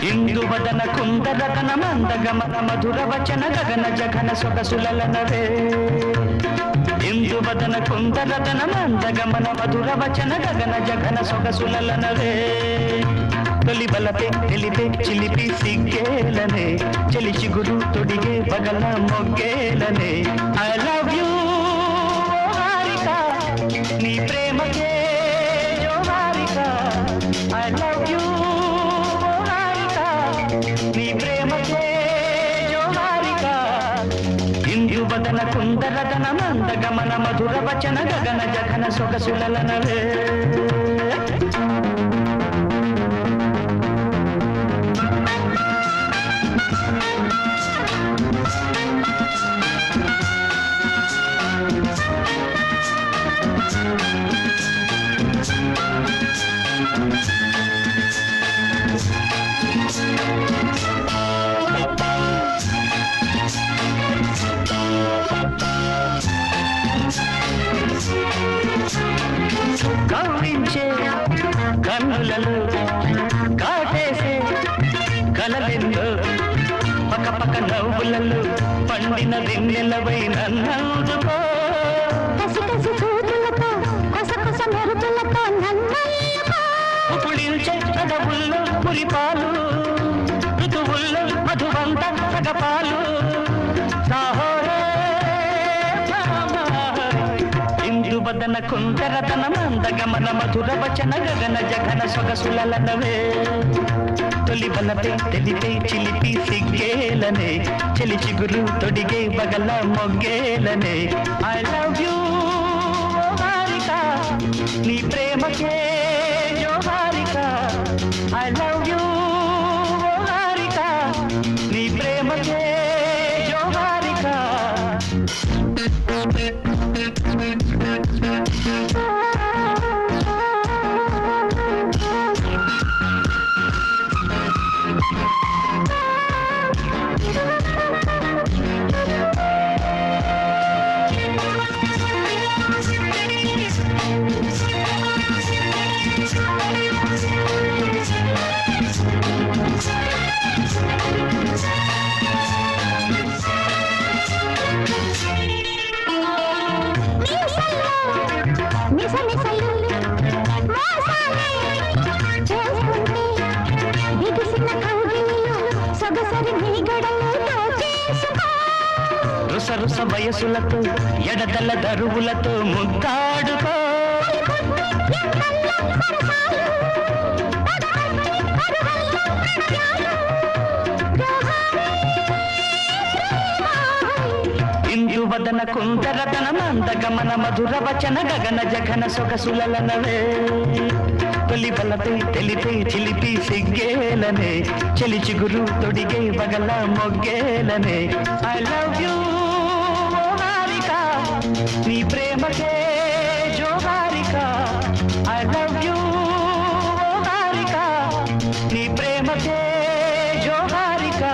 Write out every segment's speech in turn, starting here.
ఇందువదన కుందరతన మందగమన మధుర వచన గగన జగన సొగసులనవే ఇందువదన కుందరతన మందగమన మధుర వచన గగన జగన సొగసులనవే తొలి బలపే తెలిపే చిలిపి సిగ్గేలనే చెలి చిగురు తొడిగే బగల మొగ్గేలనే ఐ లవ్ యూ హారిక నీ ప్రేమకే జో Harika I love you Harika నీ ప్రేమకే జో హారిక ఇందువదన కుందరదన మందగమన మధుర వచన గగన జగన సొగసులనవే కౌరించే కన్నులలో కాటేసే కలలెందో పక్క పక్క నవ్వులలో పండిన వెన్నెలవై నన్నందుకో పులించే కదవుల్లో పురిపాలు ఋతువుల్లో మధువంత సగపాలు ఇందువదన కుందరతన మందగమన మధుర వచన గగన జగన సొగసులనవే తొలి బలపే తెలిపే చిలిపి సిగ్గేలనే చెలి చిగురు తొడిగే బగల మొగ్గేలనే ఐ లవ్ యూ హారిక నీ ప్రేమకే జో Harika I love you Harika నీ ప్రేమకే జో హారిక రుస రుస వయసులతో ఎడతల దరువులతో ముద్దాడుకో ఇందువదన కుందరతన మందగమన మధుర వచన గగన జగన సొగసులనవే తొలి బలపై తెలిపే చిలిపి సిగ్గేలనే చెలి చిగురు తొడిగే బగల మొగ్గేలనే ఐ లవ్ యూ హారిక నీ ప్రేమకే జో Harika I love you Harika నీ ప్రేమకే జో హారిక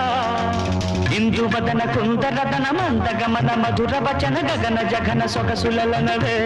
ఇందువదన కుందరతన మందగమన మధుర వచన గగన జగన సొగసులనవే